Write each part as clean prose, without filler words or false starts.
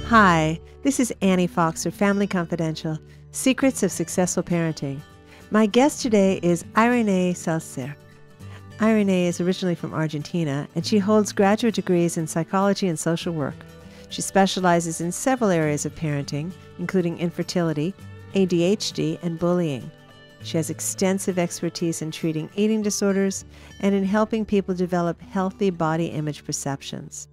Hi, this is Annie Fox for Family Confidential, Secrets of Successful Parenting. My guest today is Iréné Celcer. Iréne is originally from Argentina, and she holds graduate degrees in psychology and social work. She specializes in several areas of parenting, including infertility, ADHD, and bullying. She has extensive expertise in treating eating disorders and in helping people develop healthy body image perceptions.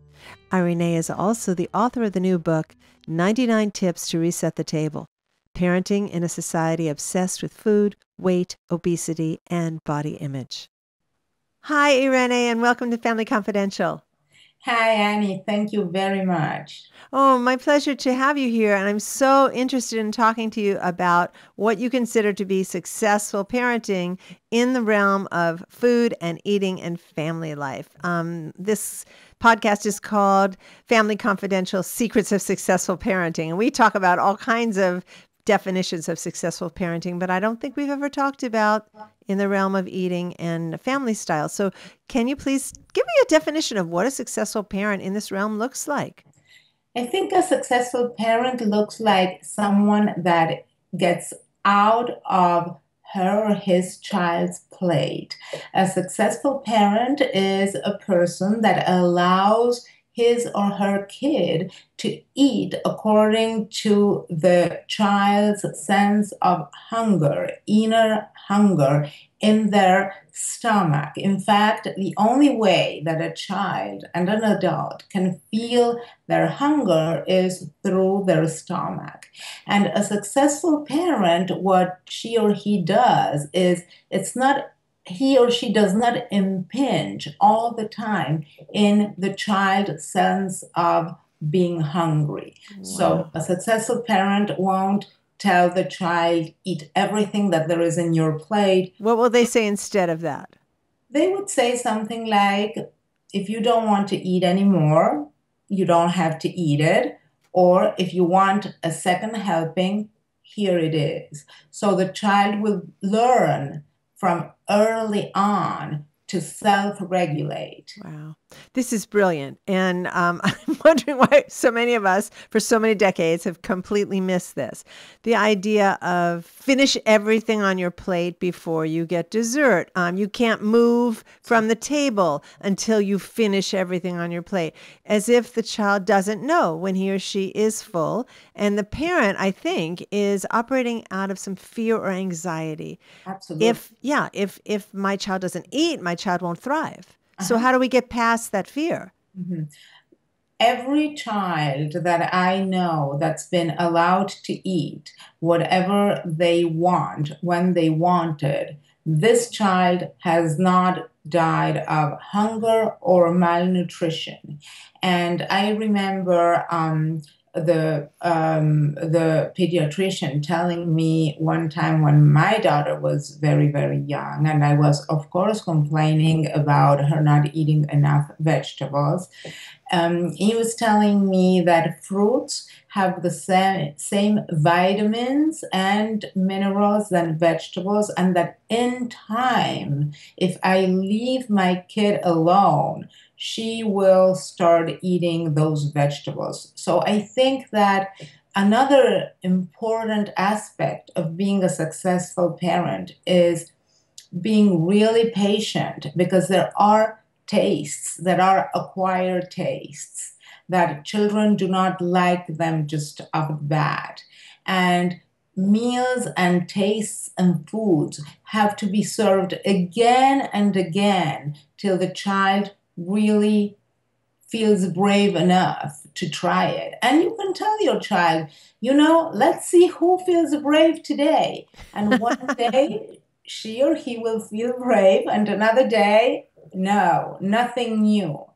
Iréne is also the author of the new book, 99 Tips to Reset the Table, Parenting in a Society Obsessed with Food, Weight, Obesity, and Body Image. Hi, Iréne, and welcome to Family Confidential. Hi, Annie. Thank you very much. Oh, my pleasure to have you here. And I'm so interested in talking to you about what you consider to be successful parenting in the realm of food and eating and family life. This podcast is called Family Confidential: Secrets of Successful Parenting. And we talk about all kinds of definitions of successful parenting, but I don't think we've ever talked about in the realm of eating and family style. So can you please give me a definition of what a successful parent in this realm looks like? I think a successful parent looks like someone that gets out of her or his child's plate. A successful parent is a person that allows his or her kid to eat according to the child's sense of hunger, inner hunger in their stomach. In fact, the only way that a child and an adult can feel their hunger is through their stomach. And a successful parent, what she or he does is he or she does not impinge all the time in the child's sense of being hungry. So Wow. a successful parent won't tell the child, eat everything that there is in your plate. What will they say instead of that? They would say something like, if you don't want to eat anymore, you don't have to eat it. Or if you want a second helping, here it is. So the child will learn from early on to self regulate. Wow. This is brilliant. And I'm wondering why so many of us, for so many decades, have completely missed this. The idea of finish everything on your plate before you get dessert. You can't move from the table until you finish everything on your plate, as if the child doesn't know when he or she is full. And the parent, I think, is operating out of some fear or anxiety. Absolutely. If my child doesn't eat, my child won't thrive. So Uh-huh. how do we get past that fear? Mhm. Every child that I know that's been allowed to eat whatever they want when they want it, this child has not died of hunger or malnutrition. And I remember the pediatrician telling me one time when my daughter was very, very young, and I was, of course, complaining about her not eating enough vegetables. He was telling me that fruits have the same vitamins and minerals than vegetables, and that in time, if I leave my kid alone, she will start eating those vegetables. So I think that another important aspect of being a successful parent is being really patient, because there are tastes that are acquired tastes that children do not like them just off the bat. And meals and tastes and foods have to be served again and again till the child really feels brave enough to try it. And you can tell your child, let's see who feels brave today. And one day she or he will feel brave, and another day, no, nothing new.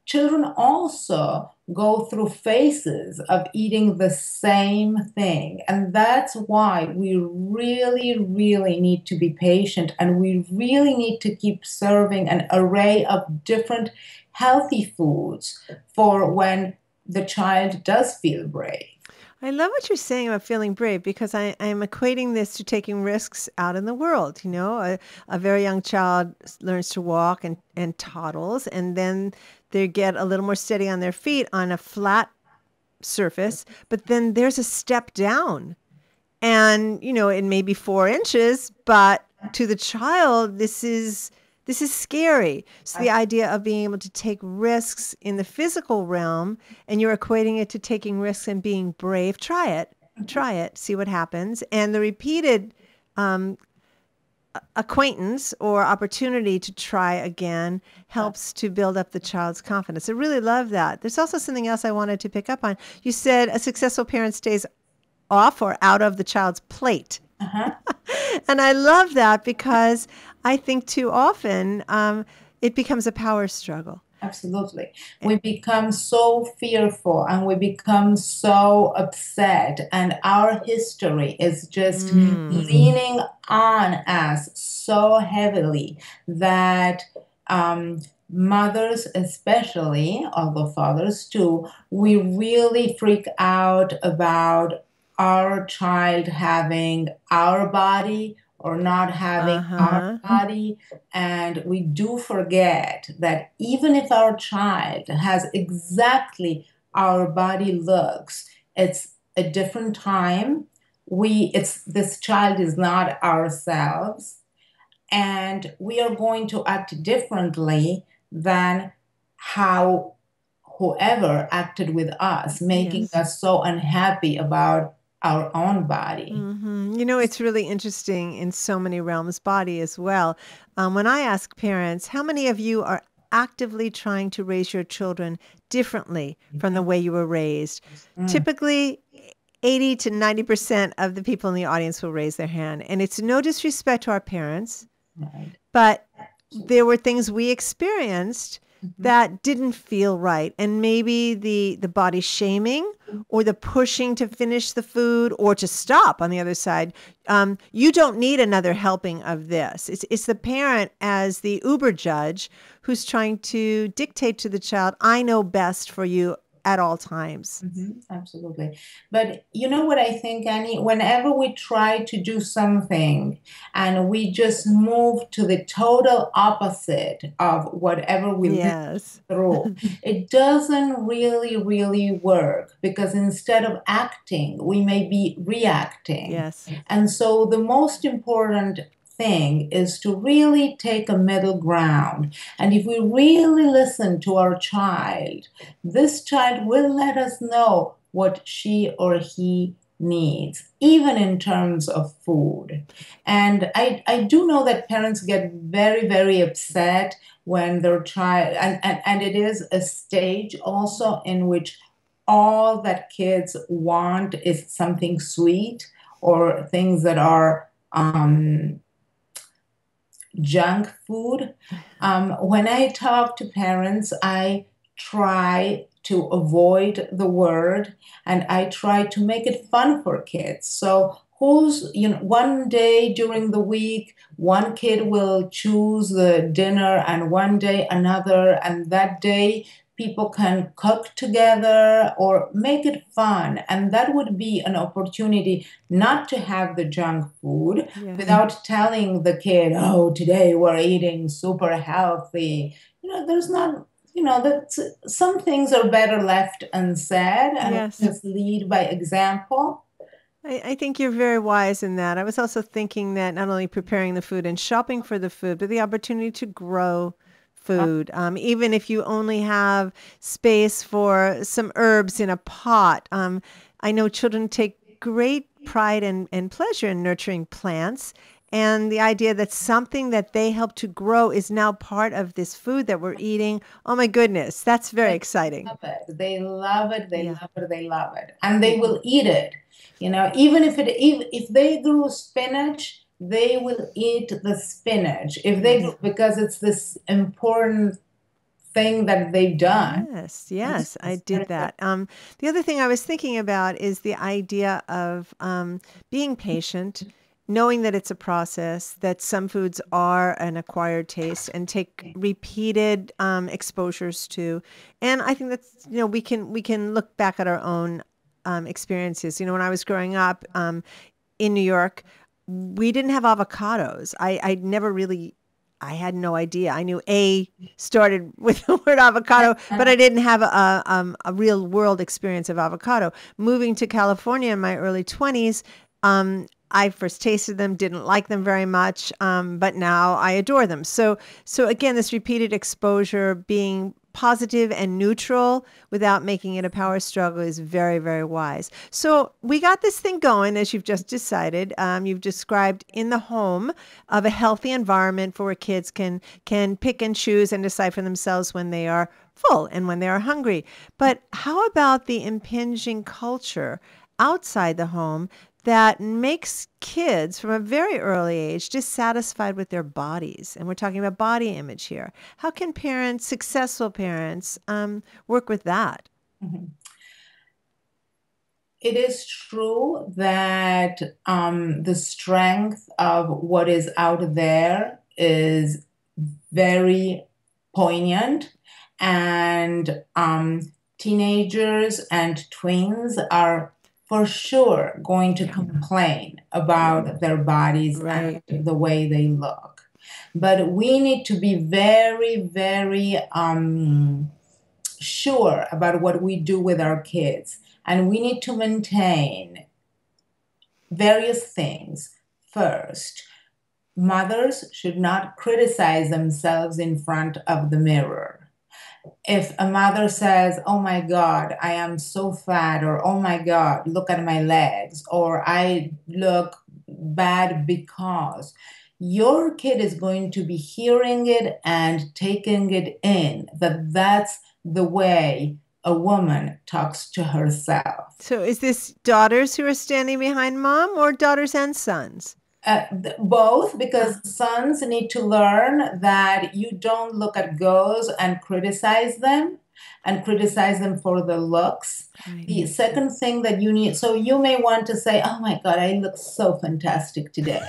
Children also go through phases of eating the same thing. And that's why we really, really need to be patient, and we really need to keep serving an array of different healthy foods for when the child does feel brave. I love what you're saying about feeling brave, because I'm equating this to taking risks out in the world. A very young child learns to walk and toddles, and then they get a little more steady on their feet on a flat surface, but then there's a step down. And, it may be 4 inches, but to the child, this is scary. So the idea of being able to take risks in the physical realm, and you're equating it to taking risks and being brave. Try it, see what happens. And the repeated acquaintance or opportunity to try again helps to build up the child's confidence. I really love that. There's also something else I wanted to pick up on. You said a successful parent stays off or out of the child's plate. And I love that because I think too often it becomes a power struggle. Absolutely. We become so fearful and we become so upset, and our history is just leaning on us so heavily that mothers especially, although fathers too, we really freak out about our child having our body or not having our body. And we do forget that even if our child has exactly our body looks, it's a different time. This child is not ourselves, and we are going to act differently than how whoever acted with us, making us so unhappy about our own body. It's really interesting in so many realms, body as well. When I ask parents, how many of you are actively trying to raise your children differently from the way you were raised? Typically, 80 to 90% of the people in the audience will raise their hand. And it's no disrespect to our parents, but there were things we experienced that didn't feel right. And maybe the body shaming or the pushing to finish the food or to stop on the other side. You don't need another helping of this. It's the parent as the Uber judge who's trying to dictate to the child, I know best for you at all times. Absolutely. But you know what I think, Annie? Whenever we try to do something and we just move to the total opposite of whatever we live through, it doesn't really, really work, because instead of acting, we may be reacting. And so the most important thing is to really take a middle ground. And if we really listen to our child, this child will let us know what she or he needs, even in terms of food. And I do know that parents get very, very upset when their child, and it is a stage also in which all that kids want is something sweet or things that are junk food. When I talk to parents, I try to avoid the word, and I try to make it fun for kids. So one day during the week, one kid will choose the dinner and one day another, and that day people can cook together or make it fun. And that would be an opportunity not to have the junk food without telling the kid, oh, today we're eating super healthy. There's not, that some things are better left unsaid, and just lead by example. I think you're very wise in that. I was also thinking that not only preparing the food and shopping for the food, but the opportunity to grow food. Even if you only have space for some herbs in a pot. I know children take great pride and pleasure in nurturing plants. And the idea that something that they help to grow is now part of this food that we're eating. Oh my goodness, that's very exciting. They love it. They love it. They love it. And they will eat it. Even if they grew spinach, they will eat the spinach because it's this important thing that they've done. Yes, I did that. The other thing I was thinking about is the idea of being patient, knowing that it's a process, that some foods are an acquired taste and take repeated exposures to. And I think that's, we can look back at our own experiences. When I was growing up in New York, we didn't have avocados. I never really I had no idea. I knew A started with the word avocado, but I didn't have a real world experience of avocado. Moving to California in my early 20s, I first tasted them, didn't like them very much, but now I adore them. So again, this repeated exposure, being positive and neutral without making it a power struggle, is very, very wise. So we got this thing going, as you've just decided. You've described in the home of a healthy environment for where kids can pick and choose and decide for themselves when they are full and when they are hungry. But how about the impinging culture outside the home that makes kids from a very early age dissatisfied with their bodies? And we're talking about body image here. How can parents, successful parents, work with that? Mm-hmm. It is true that the strength of what is out there is very poignant, and teenagers and tweens are for sure going to complain about their bodies Right. and the way they look. But we need to be very, very sure about what we do with our kids. And we need to maintain various things. First, mothers should not criticize themselves in front of the mirror. If a mother says, "Oh my God, I am so fat," or "Oh my God, look at my legs," or "I look bad because," your kid is going to be hearing it and taking it in, that that's the way a woman talks to herself. So is this daughters who are standing behind mom, or daughters and sons? Both, because sons need to learn that you don't look at girls and criticize them for the looks. Right. The second thing that you need, so you may want to say, "Oh my God, I look so fantastic today."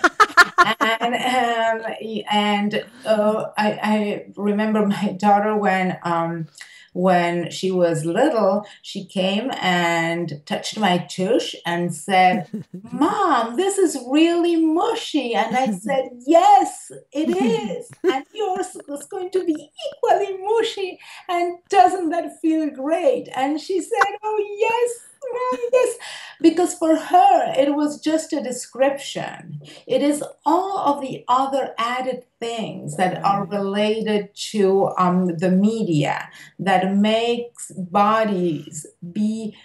I remember my daughter when she was little, she came and touched my tush and said, "Mom, this is really mushy." And I said, "Yes, it is. And yours is going to be equally mushy. And doesn't that feel great?" And she said, "Oh, yes, Mom, yes." Because for her, it was just a description. It is all of the other added things that are related to the media that makes bodies be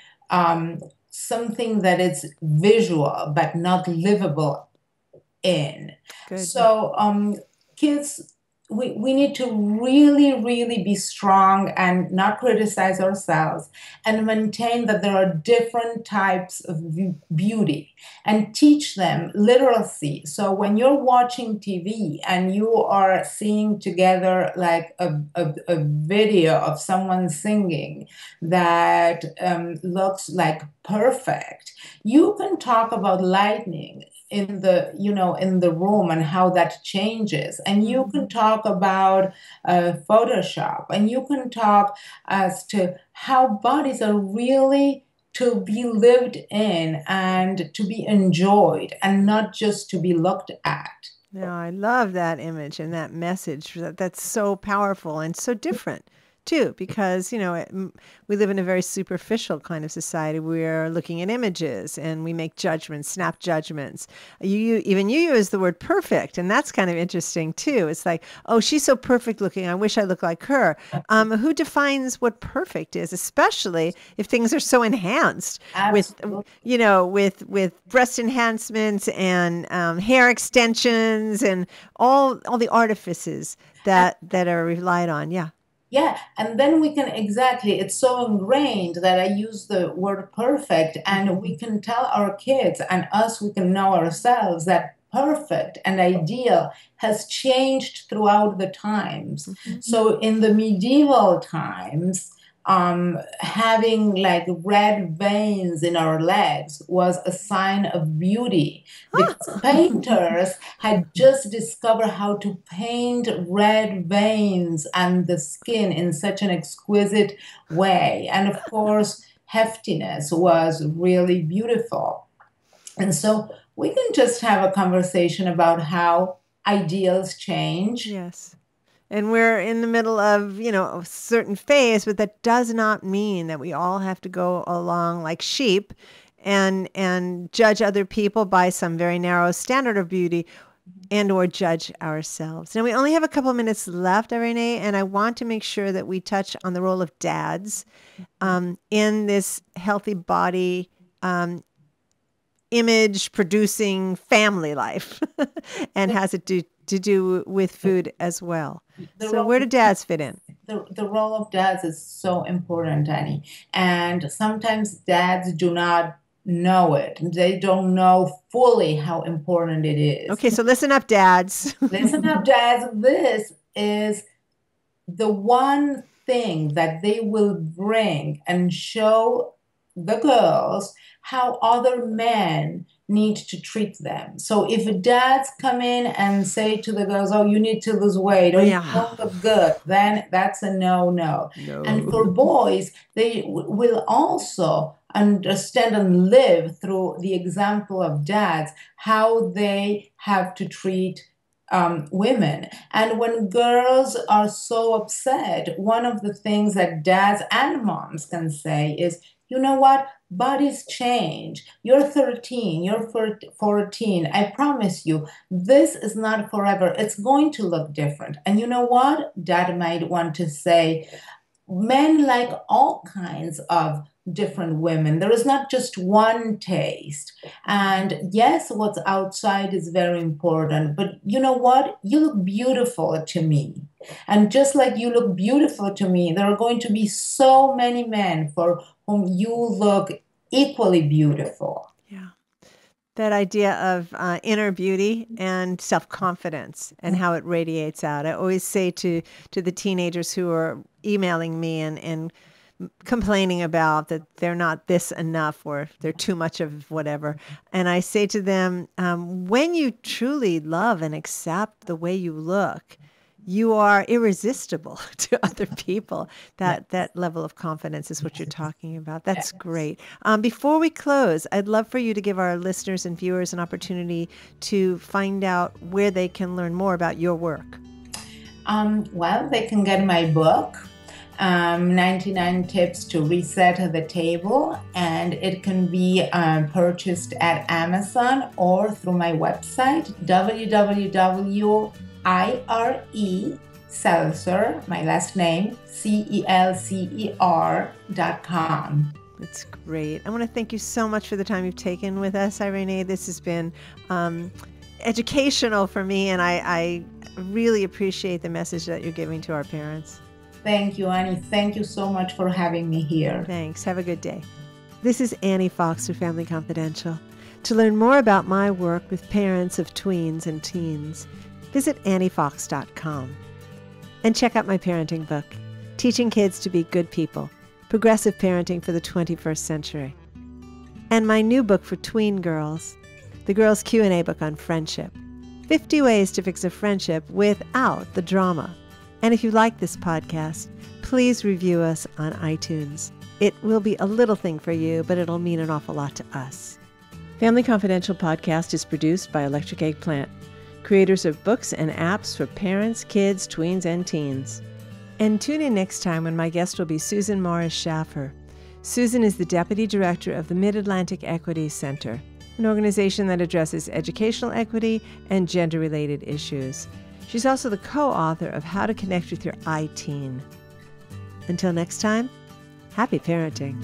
something that is visual but not livable in. Good. So kids, we need to really, really be strong and not criticize ourselves, and maintain that there are different types of beauty, and teach them literacy. So when you're watching TV and you are seeing together like a video of someone singing that looks like perfect, you can talk about lighting in the room and how that changes, and you can talk about Photoshop, and you can talk as to how bodies are really to be lived in and to be enjoyed and not just to be looked at. No, I love that image and that message. That's so powerful and so different too, because we live in a very superficial kind of society. We're looking at images and we make judgments, snap judgments. Even you use the word perfect, and that's kind of interesting too. It's like, "Oh, she's so perfect looking. I wish I looked like her." Who defines what perfect is, especially if things are so enhanced with breast enhancements and hair extensions and all the artifices that are relied on. Yeah. Yeah, and then we can it's so ingrained that I use the word perfect, and we can tell our kids and us, we can know ourselves that perfect and ideal has changed throughout the times. So in the medieval times, having like red veins in our legs was a sign of beauty, because painters had just discovered how to paint red veins and the skin in such an exquisite way. And of course, heftiness was really beautiful. And so we can just have a conversation about how ideals change. Yes. And we're in the middle of, a certain phase, but that does not mean that we all have to go along like sheep and judge other people by some very narrow standard of beauty and or judge ourselves. Now, we only have a couple minutes left, Iréne, and I want to make sure that we touch on the role of dads in this healthy body image producing family life and has it to do with food as well. So where do dads fit in? The role of dads is so important, Annie. And sometimes dads do not know it. They don't know fully how important it is. Okay, so listen up, dads. Listen up, dads. This is the one thing that they will bring and show the girls how other men need to treat them. So if dads come in and say to the girls, oh, you need to lose weight, or you don't look good, then that's a no. And for boys, they will also understand and live through the example of dads, how they have to treat women. And when girls are so upset, one of the things that dads and moms can say is, you know what? Bodies change. You're 13, you're 14. I promise you, this is not forever. It's going to look different. And you know what? Dad might want to say, men like all kinds of different women. There is not just one taste. And yes, what's outside is very important. But you know what? You look beautiful to me. And just like you look beautiful to me, there are going to be so many men for whom you look equally beautiful. Yeah. That idea of inner beauty and self-confidence and how it radiates out. I always say to the teenagers who are emailing me and complaining about that they're not this enough or they're too much of whatever. And I say to them, when you truly love and accept the way you look, you are irresistible to other people. That level of confidence is what you're talking about. That's great. Before we close, I'd love for you to give our listeners and viewers an opportunity to find out where they can learn more about your work. Well, they can get my book, 99 Tips to Reset the Table, and it can be purchased at Amazon or through my website, Iréné Celcer, my last name, CELCER.com. That's great. I want to thank you so much for the time you've taken with us, Iréne. This has been educational for me, and I really appreciate the message that you're giving to our parents. Thank you, Annie. Thank you so much for having me here. Thanks. Have a good day. This is Annie Fox for Family Confidential. To learn more about my work with parents of tweens and teens, visit anniefox.com. And check out my parenting book, Teaching Kids to Be Good People, Progressive Parenting for the 21st Century. And my new book for tween girls, the Girls Q&A book on friendship, 50 Ways to Fix a Friendship Without the Drama. And if you like this podcast, please review us on iTunes. It will be a little thing for you, but it'll mean an awful lot to us. Family Confidential podcast is produced by Electric Eggplant, creators of books and apps for parents, kids, tweens, and teens. And tune in next time when my guest will be Susan Morris Schaffer. Susan is the Deputy Director of the Mid-Atlantic Equity Center, an organization that addresses educational equity and gender-related issues. She's also the co-author of How to Connect with Your iTeen. Until next time, happy parenting.